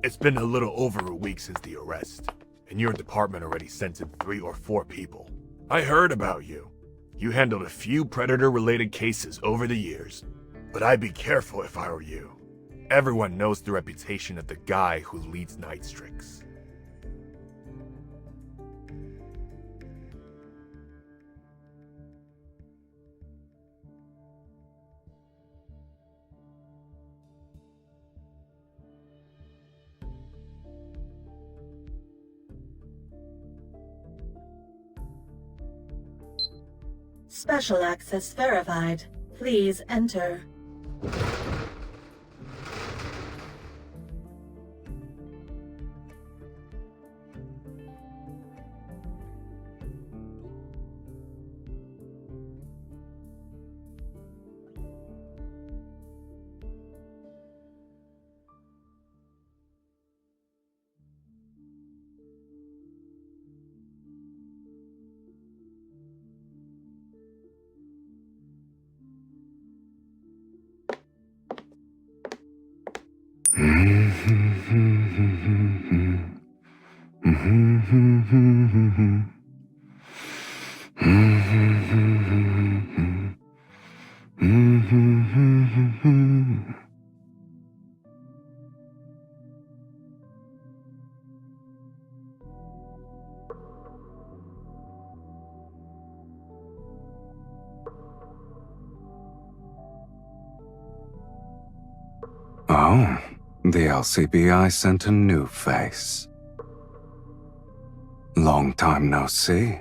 It's been a little over a week since the arrest, and your department already sentenced 3 or 4 people. I heard about you. You handled a few Predator-related cases over the years, but I'd be careful if I were you. Everyone knows the reputation of the guy who leads Night Strix. Special access verified. Please enter. Oh, the LCBI sent a new face. Long time no see.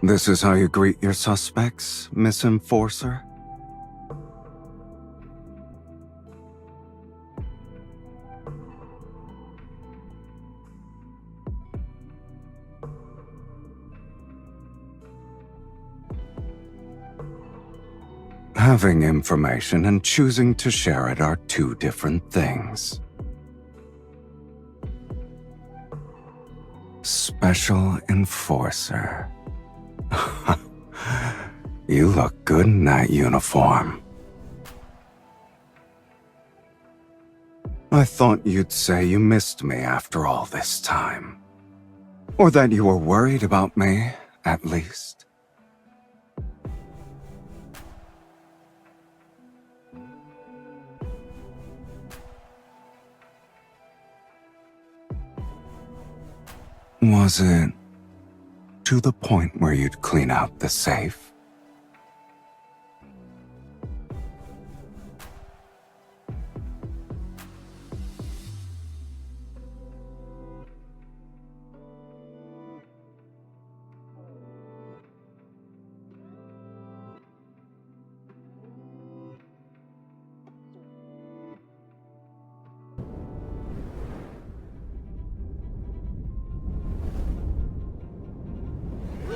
This is how you greet your suspects, Miss Enforcer? Having information and choosing to share it are two different things. Special Enforcer. You look good in that uniform. I thought you'd say you missed me after all this time. Or that you were worried about me, at least. Was it to the point where you'd clean out the safe?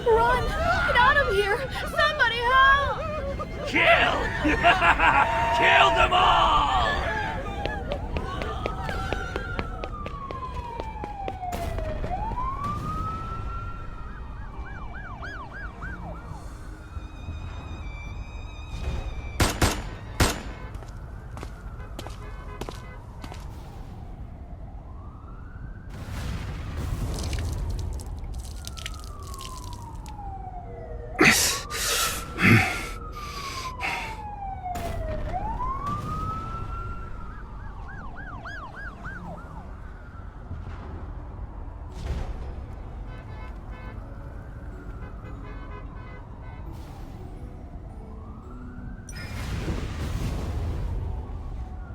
Run! Get out of here! Somebody help! Kill! Kill them all!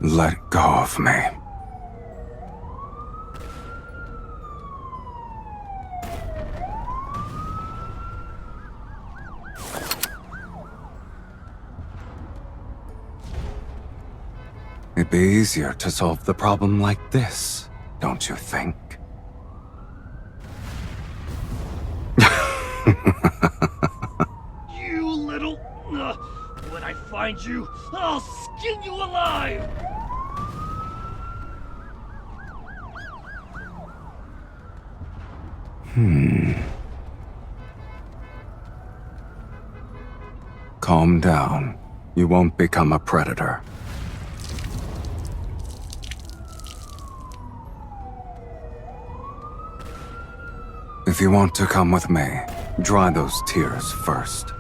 Let go of me. It'd be easier to solve the problem like this, don't you think? You little... when I find you, I'll skin you alive! Calm down. You won't become a predator. If you want to come with me, dry those tears first.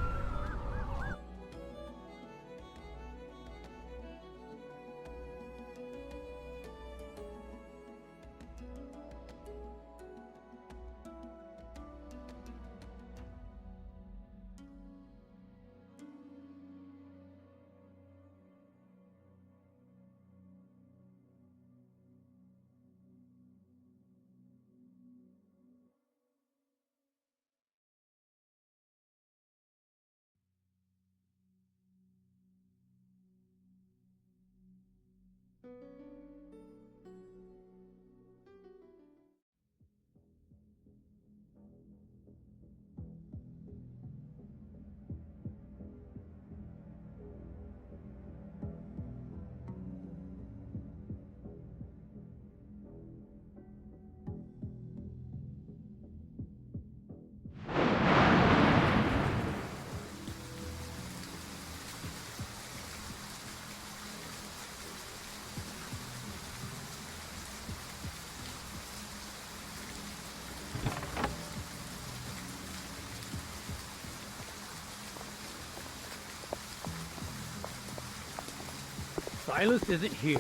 Sylus isn't here.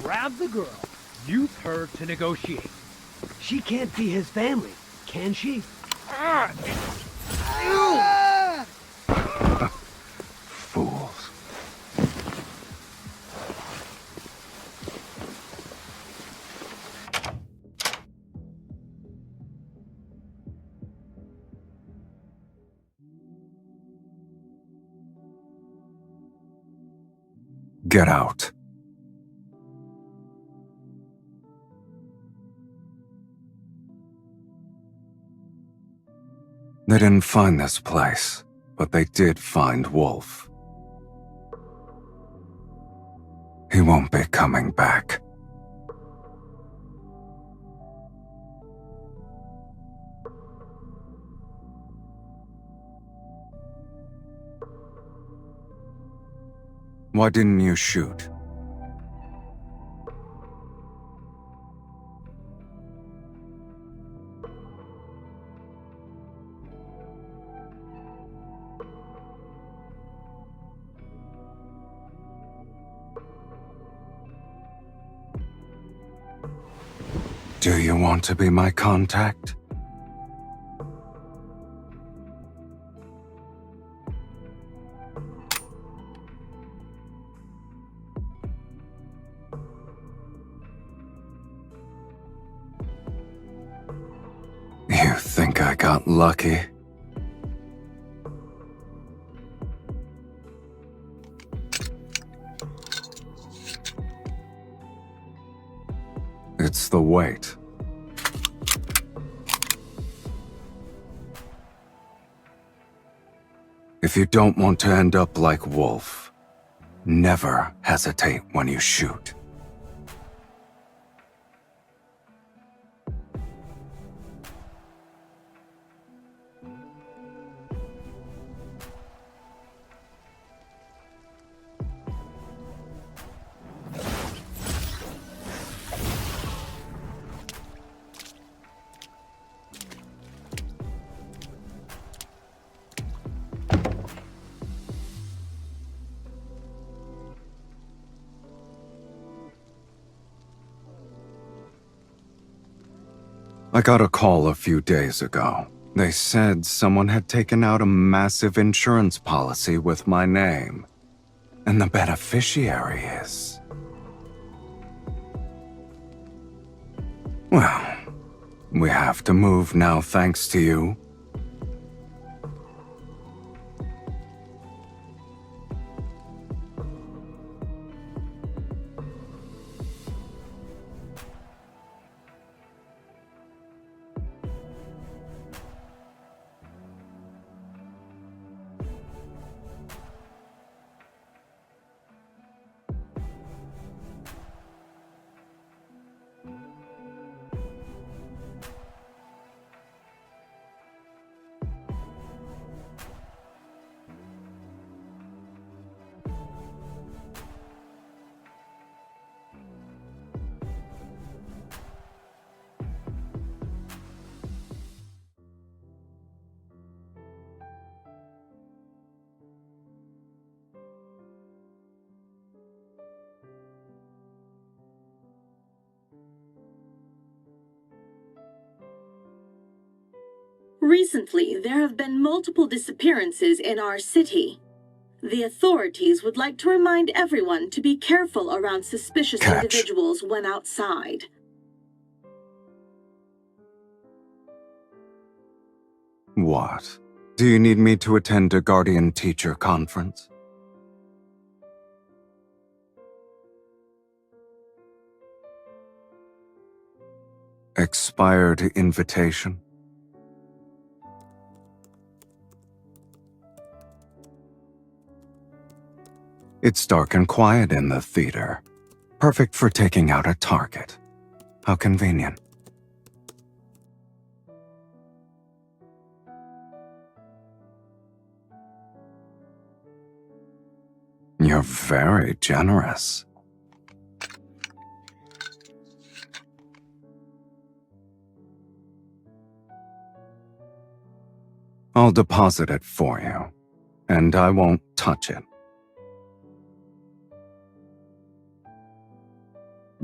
Grab the girl. Use her to negotiate. She can't be his family, can she? Fools. Get out. They didn't find this place, but they did find Wolf. He won't be coming back. Why didn't you shoot? Do you want to be my contact? You think I got lucky? It's the weight. If you don't want to end up like Wolf, never hesitate when you shoot. I got a call a few days ago. They said someone had taken out a massive insurance policy with my name, and the beneficiary is... Well, we have to move now thanks to you. Recently, there have been multiple disappearances in our city. The authorities would like to remind everyone to be careful around suspicious individuals when outside. What? Do you need me to attend a guardian-teacher conference? Expired invitation? It's dark and quiet in the theater. Perfect for taking out a target. How convenient. You're very generous. I'll deposit it for you, and I won't touch it.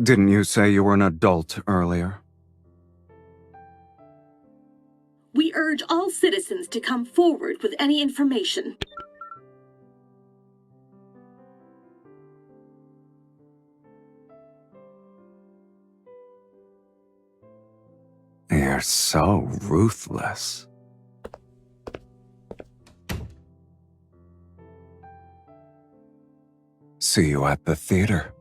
Didn't you say you were an adult earlier? We urge all citizens to come forward with any information. You're so ruthless. See you at the theater.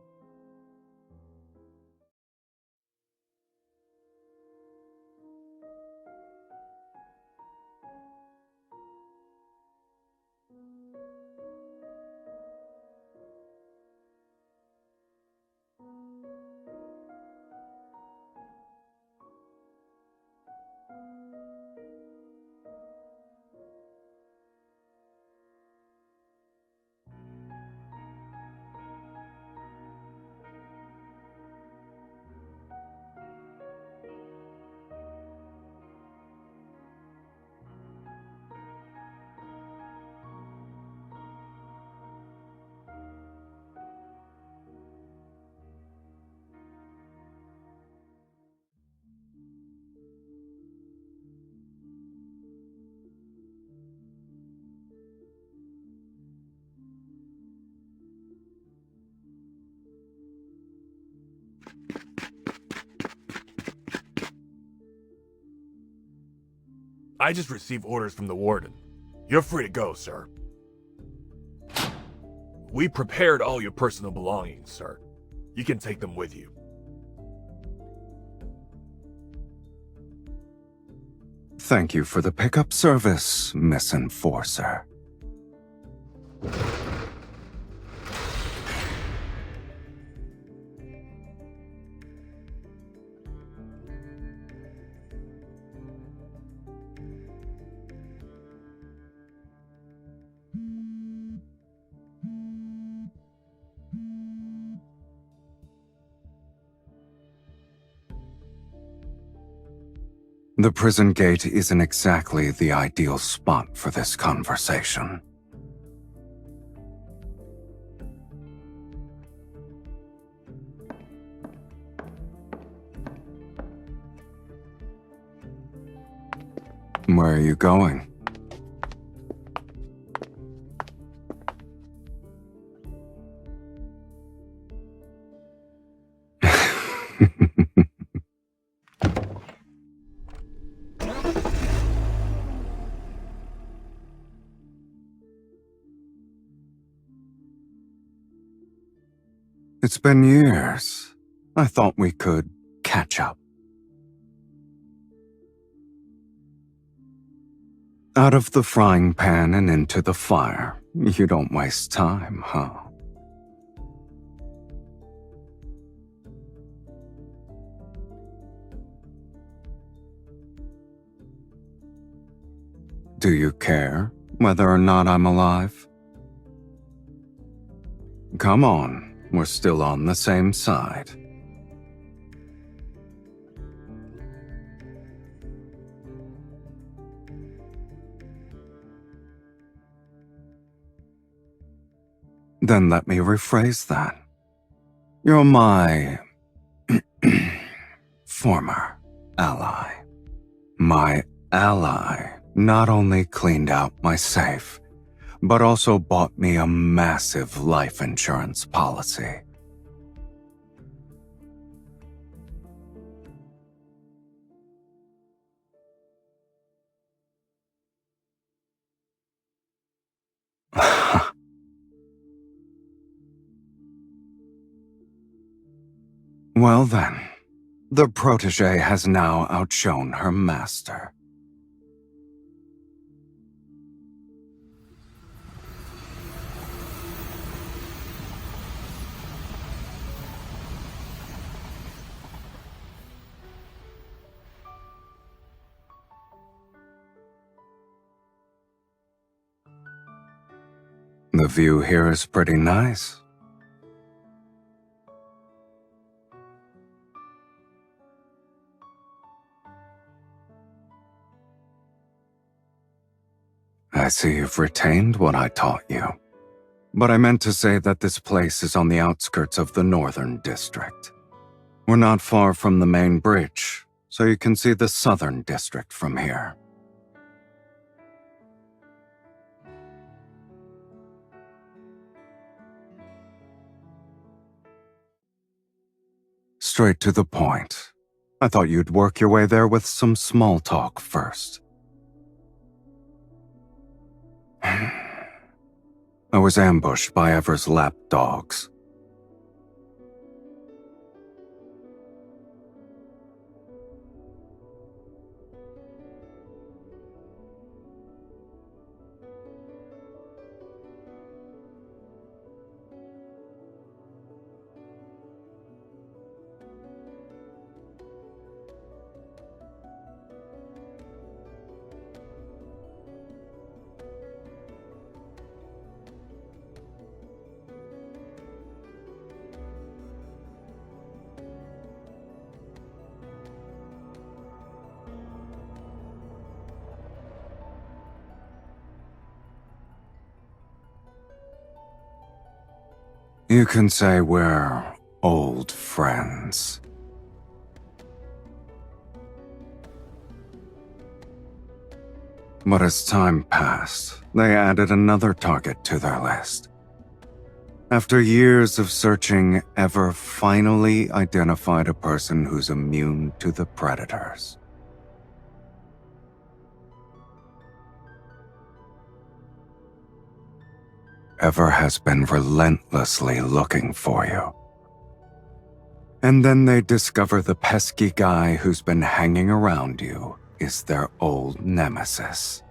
I just received orders from the warden. You're free to go, sir. We prepared all your personal belongings, sir. You can take them with you. Thank you for the pickup service, Miss Enforcer. The prison gate isn't exactly the ideal spot for this conversation. Where are you going? It's been years. I thought we could catch up. Out of the frying pan and into the fire. You don't waste time, huh? Do you care whether or not I'm alive? Come on. We're still on the same side. Then let me rephrase that. You're my former ally. My ally not only cleaned out my safe, but also bought me a massive life insurance policy. Well then, the protégé has now outshone her master. The view here is pretty nice. I see you've retained what I taught you. But I meant to say that this place is on the outskirts of the Northern District. We're not far from the main bridge, so you can see the Southern District from here. Straight to the point. I thought you'd work your way there with some small talk first. I was ambushed by Ever's lapdogs. You can say we're old friends. But as time passed, they added another target to their list. After years of searching, Ever finally identified a person who's immune to the predators. Ever has been relentlessly looking for you. And then they discover the pesky guy who's been hanging around you is their old nemesis.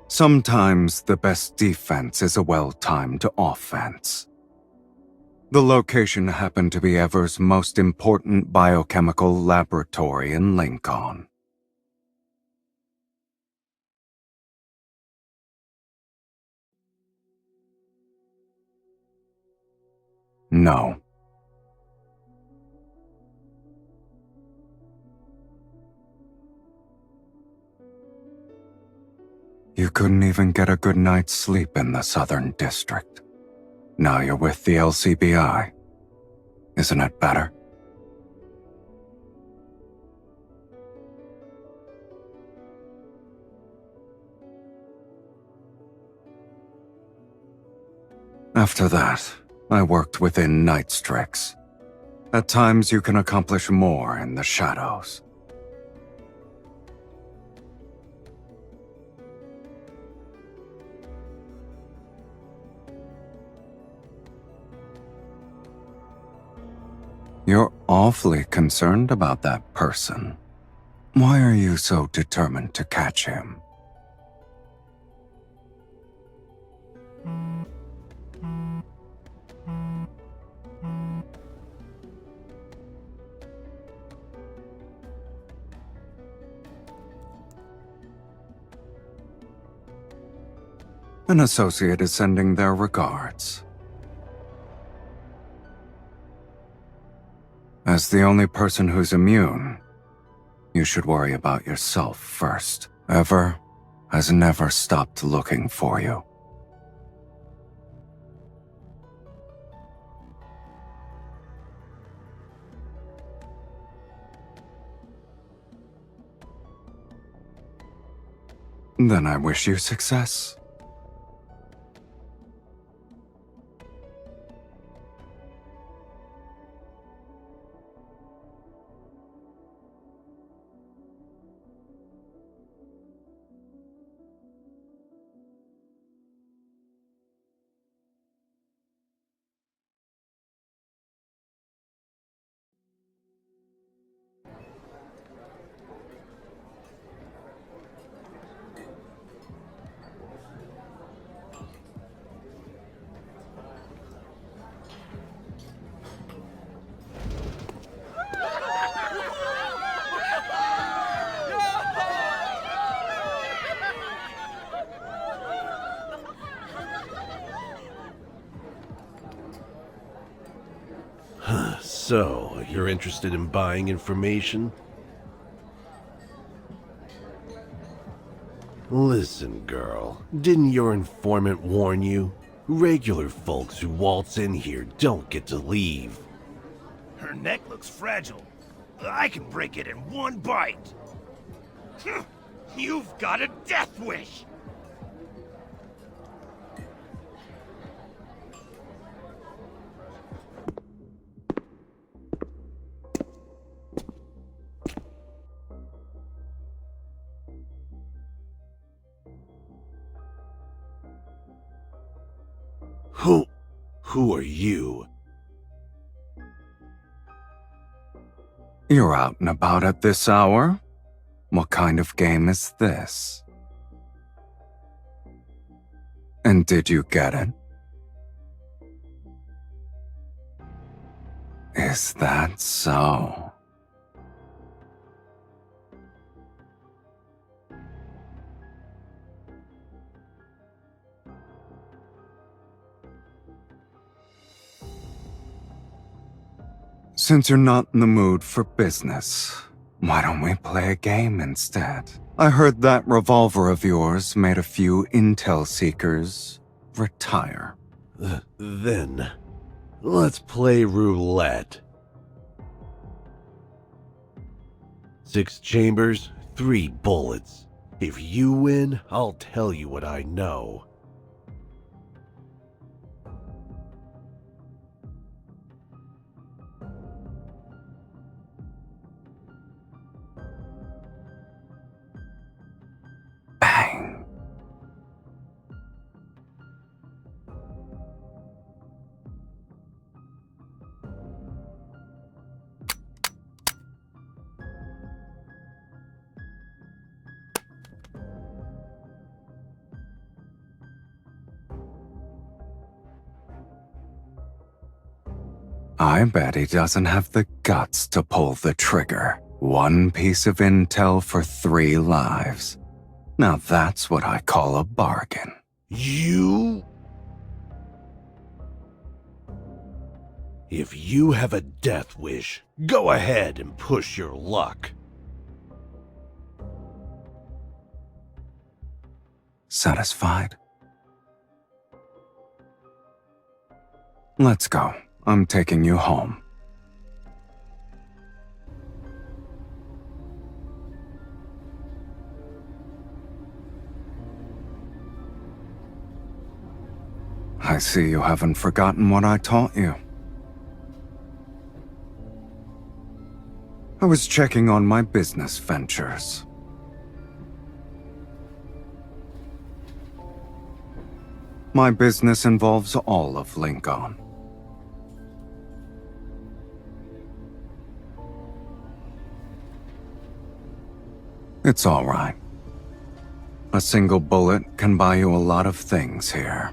Sometimes the best defense is a well-timed offense. The location happened to be Ever's most important biochemical laboratory in Linkon. No. You couldn't even get a good night's sleep in the Southern District. Now you're with the LCBI. Isn't it better? After that, I worked within Nightstrix. At times you can accomplish more in the shadows. You're awfully concerned about that person. Why are you so determined to catch him? An associate is sending their regards. As the only person who's immune, you should worry about yourself first. Ever has never stopped looking for you. Then I wish you success. So, you're interested in buying information? Listen, girl, didn't your informant warn you? Regular folks who waltz in here don't get to leave. Her neck looks fragile. I can break it in one bite. You've got a death wish! Who are you? You're out and about at this hour? What kind of game is this? And did you get it? Is that so? Since you're not in the mood for business, why don't we play a game instead? I heard that revolver of yours made a few intel seekers retire. Then, let's play roulette. 6 chambers, 3 bullets. If you win, I'll tell you what I know. Bang. I bet he doesn't have the guts to pull the trigger. 1 piece of intel for 3 lives. Now that's what I call a bargain. You? If you have a death wish, go ahead and push your luck. Satisfied? Let's go. I'm taking you home. I see you haven't forgotten what I taught you. I was checking on my business ventures. My business involves all of Linkon. It's all right. A single bullet can buy you a lot of things here.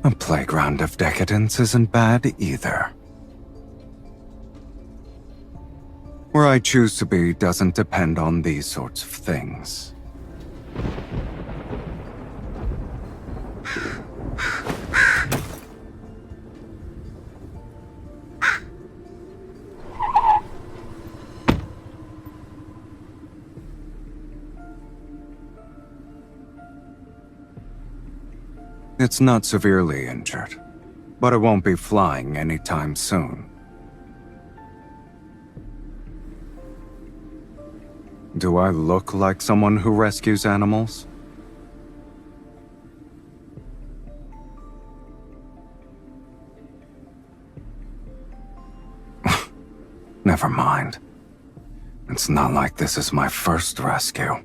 A playground of decadence isn't bad either. Where I choose to be doesn't depend on these sorts of things. It's not severely injured, but it won't be flying anytime soon. Do I look like someone who rescues animals? Never mind. It's not like this is my first rescue.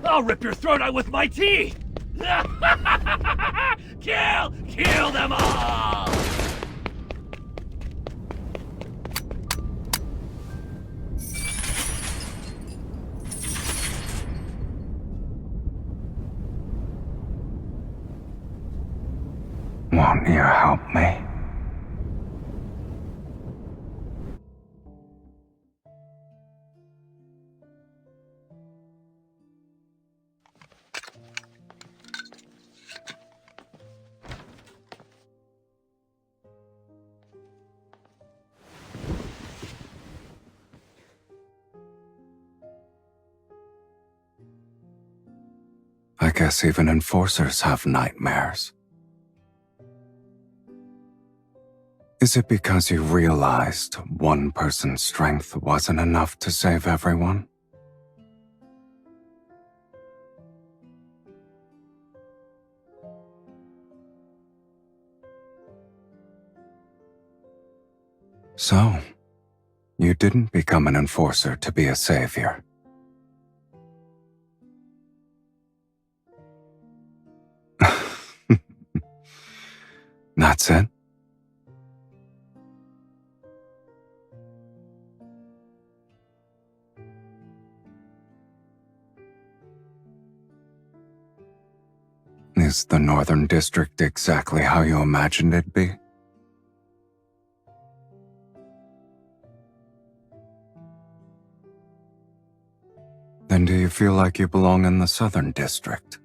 I'll rip your throat out with my teeth! Kill them all! Won't you help me? I guess even enforcers have nightmares. Is it because you realized one person's strength wasn't enough to save everyone? So, you didn't become an enforcer to be a savior. That's it? Is the Northern District exactly how you imagined it'd be? Then do you feel like you belong in the Southern District?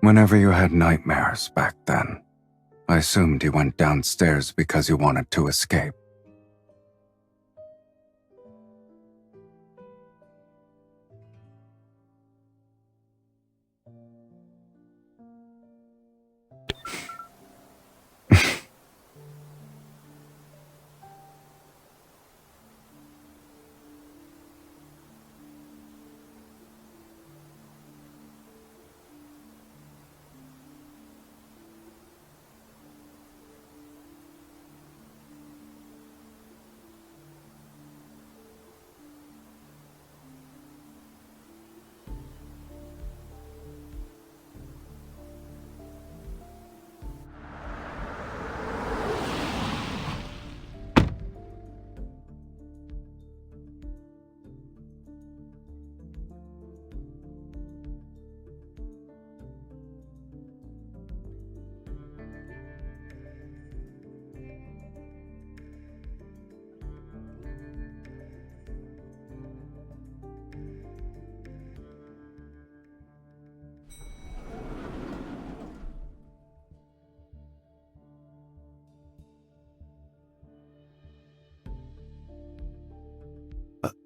Whenever you had nightmares back then, I assumed you went downstairs because you wanted to escape.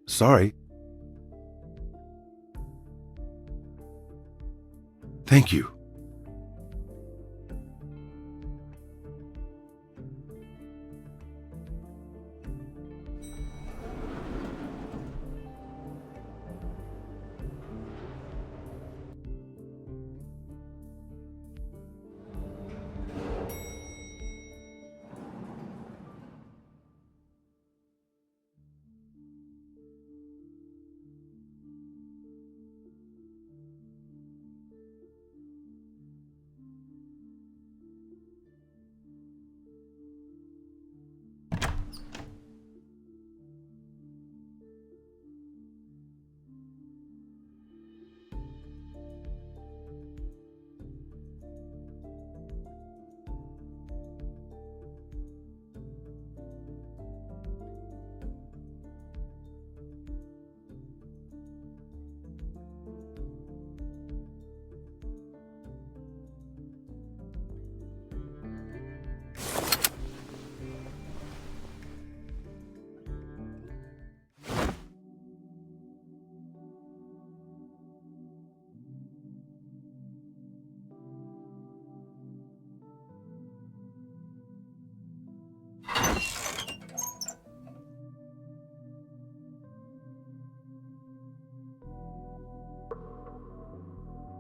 Sorry. Thank you.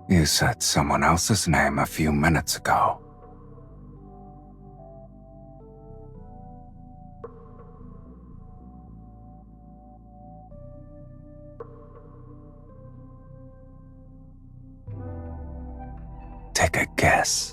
You said someone else's name a few minutes ago. Take a guess.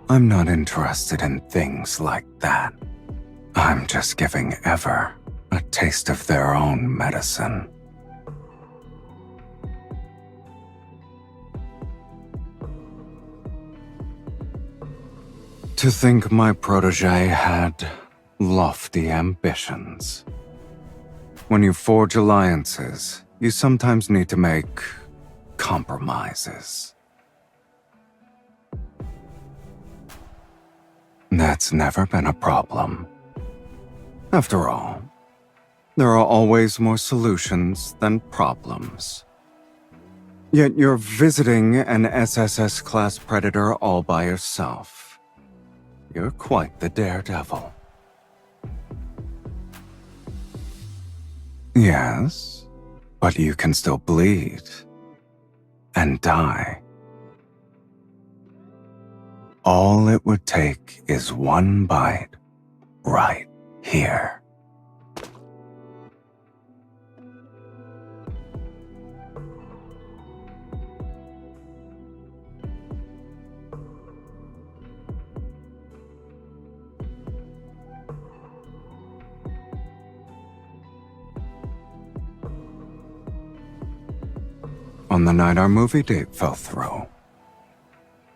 I'm not interested in things like that. I'm just giving Ever a taste of their own medicine. To think my protege had lofty ambitions. When you forge alliances, you sometimes need to make compromises. That's never been a problem. After all, there are always more solutions than problems. Yet you're visiting an SSS-class predator all by yourself. You're quite the daredevil. Yes, but you can still bleed and die. All it would take is one bite right here. On the night our movie date fell through,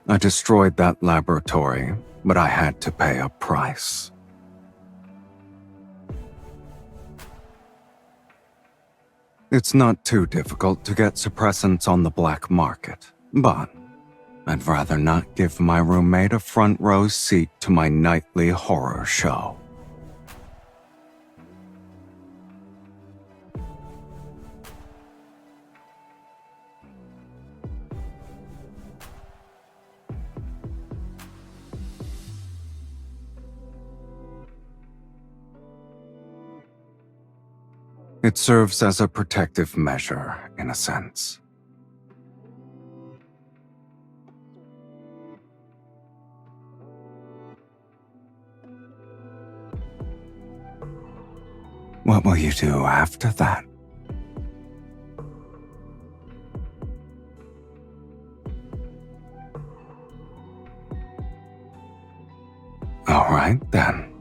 I destroyed that laboratory, but I had to pay a price. It's not too difficult to get suppressants on the black market, but I'd rather not give my roommate a front row seat to my nightly horror show. It serves as a protective measure, in a sense. What will you do after that? All right, then.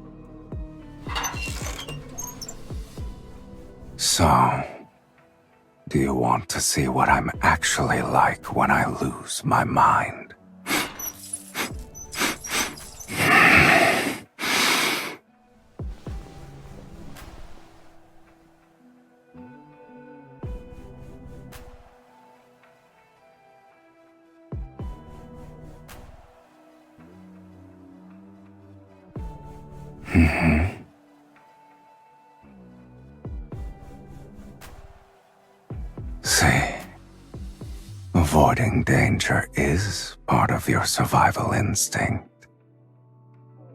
So, do you want to see what I'm actually like when I lose my mind? See, avoiding danger is part of your survival instinct.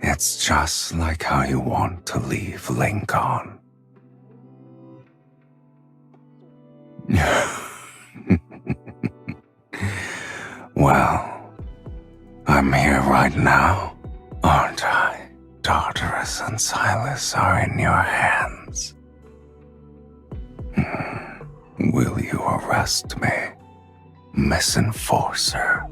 It's just like how you want to leave Linkon. Well, I'm here right now, aren't I? Tartarus and Sylus are in your hands. Will you arrest me, Miss Enforcer?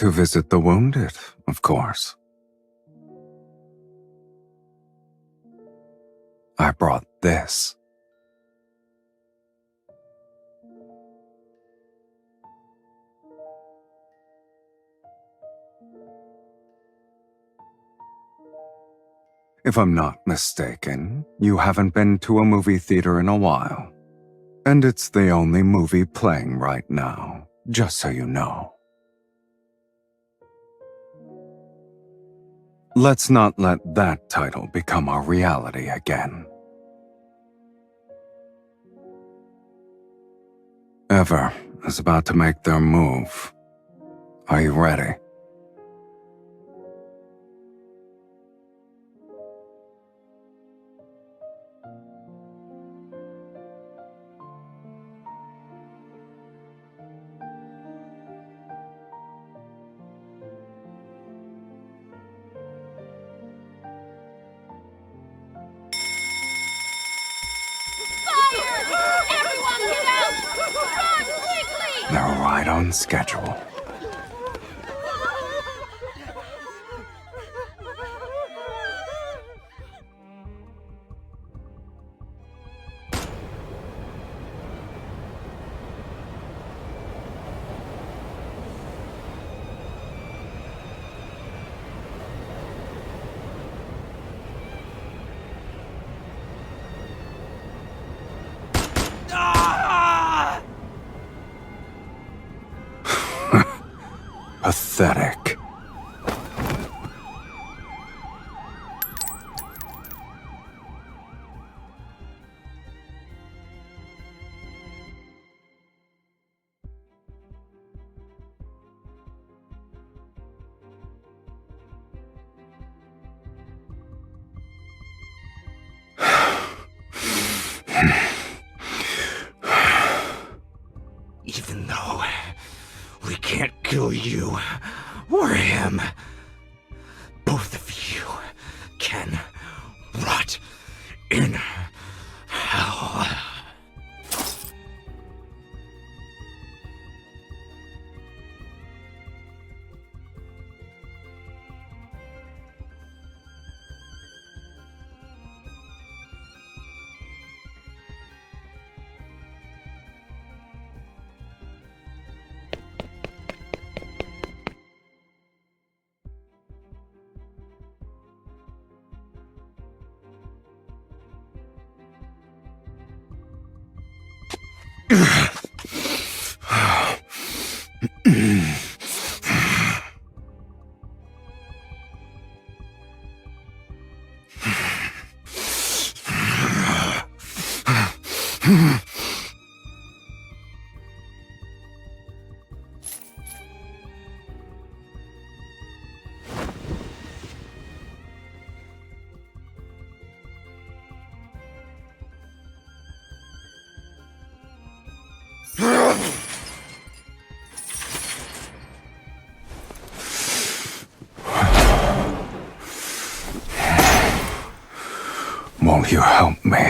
to visit the wounded, of course. I brought this. If I'm not mistaken, you haven't been to a movie theater in a while. And it's the only movie playing right now, just so you know. Let's not let that title become our reality again. Ever is about to make their move. Are you ready? Everyone get out! Run quickly! They're right on schedule. Pathetic. Even though we can't kill you or him, both of you can rot in hell. Won't you help me?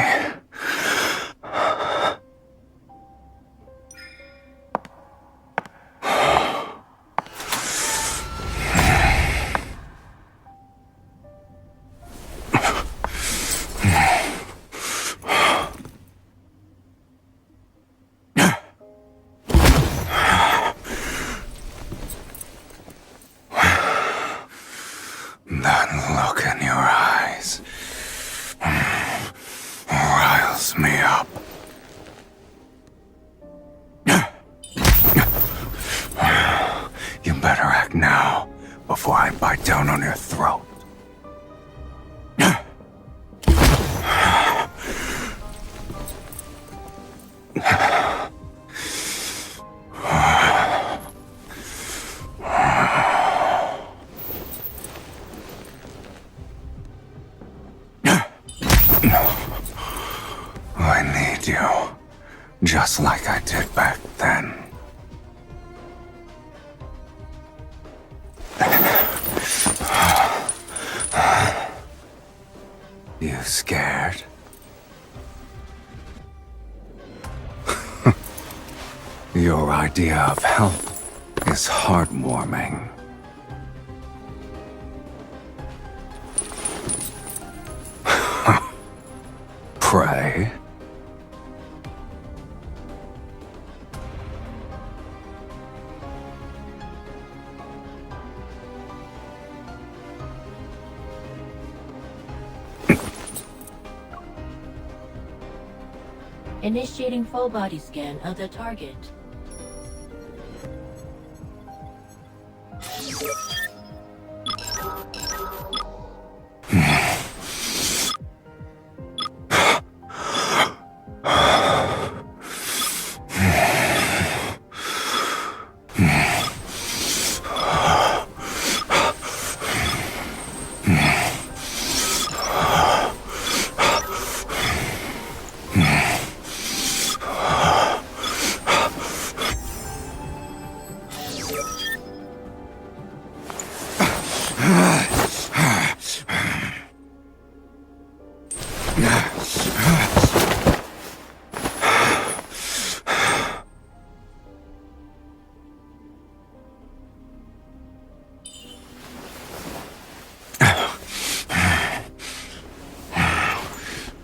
That look in your eyes riles me up. You better act now before I bite down on your throat. I need you, just like I did back then. You scared? Your idea of help is heartwarming. prey? Initiating full body scan of the target.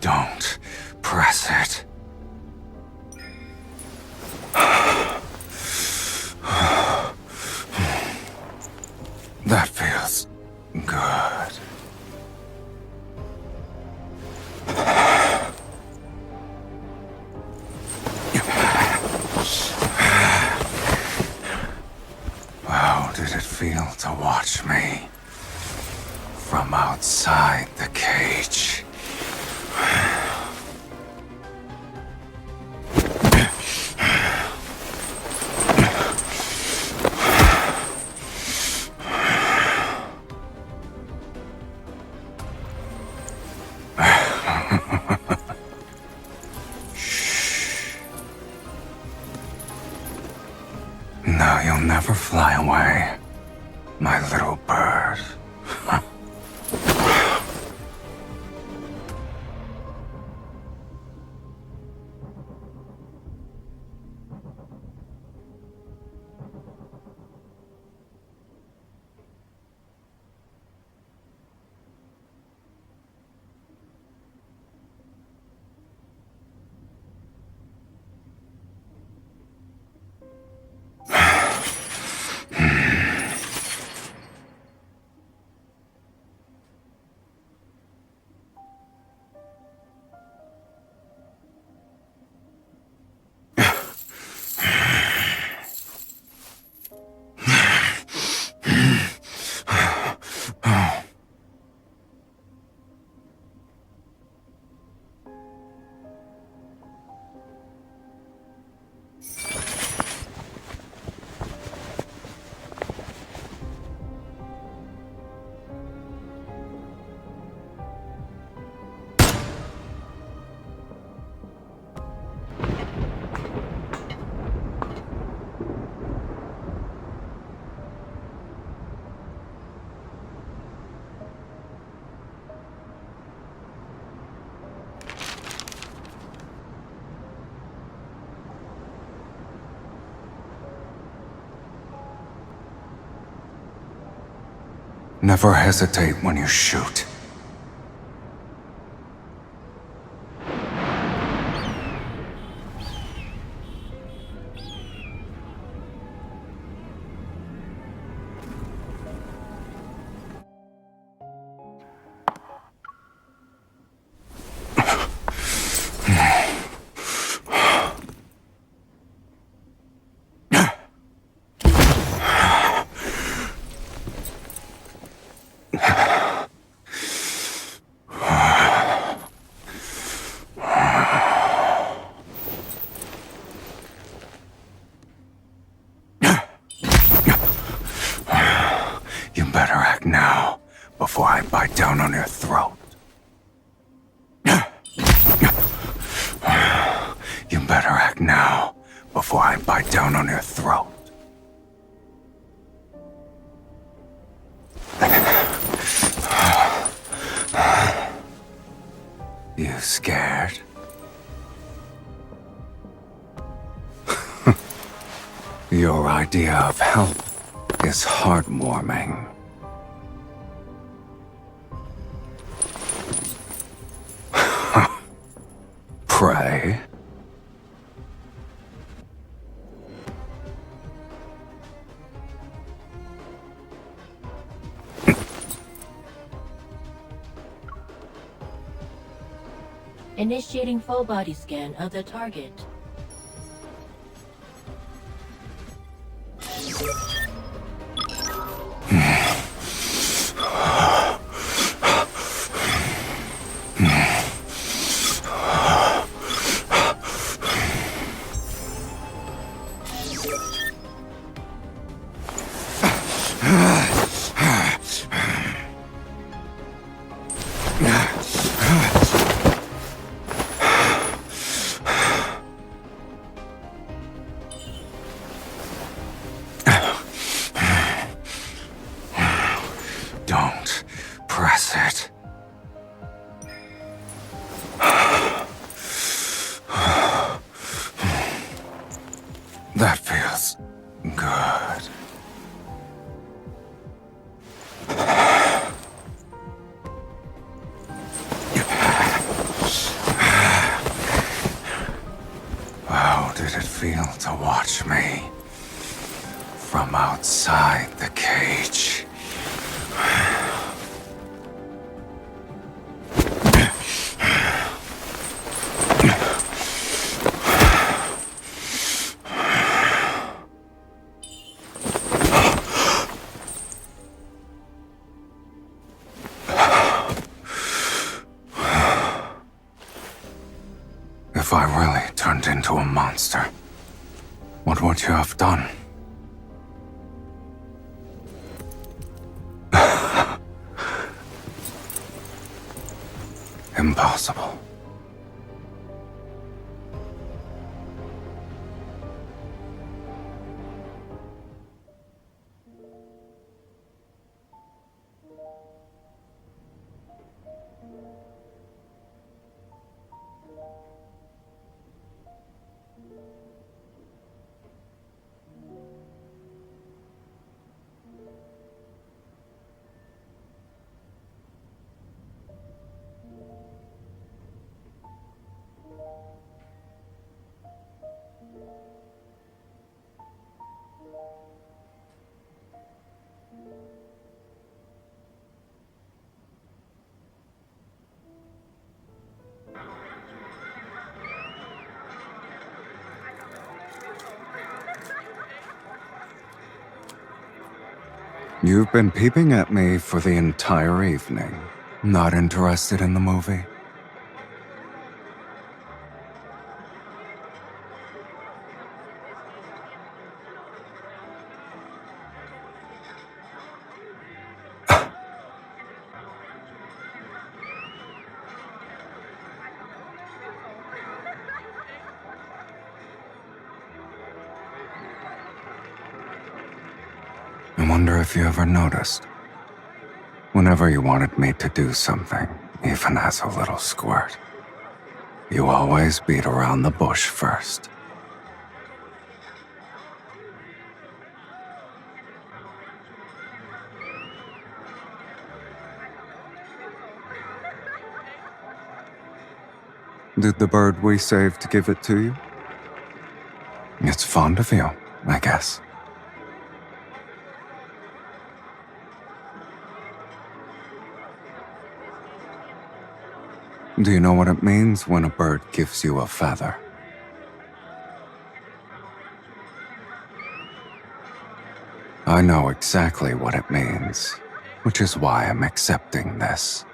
Don't press it. That feels good. How did it feel to watch me from outside the cage? Now you'll never fly away, my little bird. Never hesitate when you shoot. You better act now, before I bite down on your throat. You better act now, before I bite down on your throat. You scared? Your idea of help is heartwarming. prey? Initiating full body scan of the target. Don't press it. That feels good. How did it feel to watch me from outside the cage? If I really turned into a monster, what would you have done? Impossible. You've been peeping at me for the entire evening. Not interested in the movie? I wonder if you ever noticed. Whenever you wanted me to do something, even as a little squirt, you always beat around the bush first. Did the bird we saved give it to you? It's fond of you, I guess. Do you know what it means when a bird gives you a feather? I know exactly what it means, which is why I'm accepting this.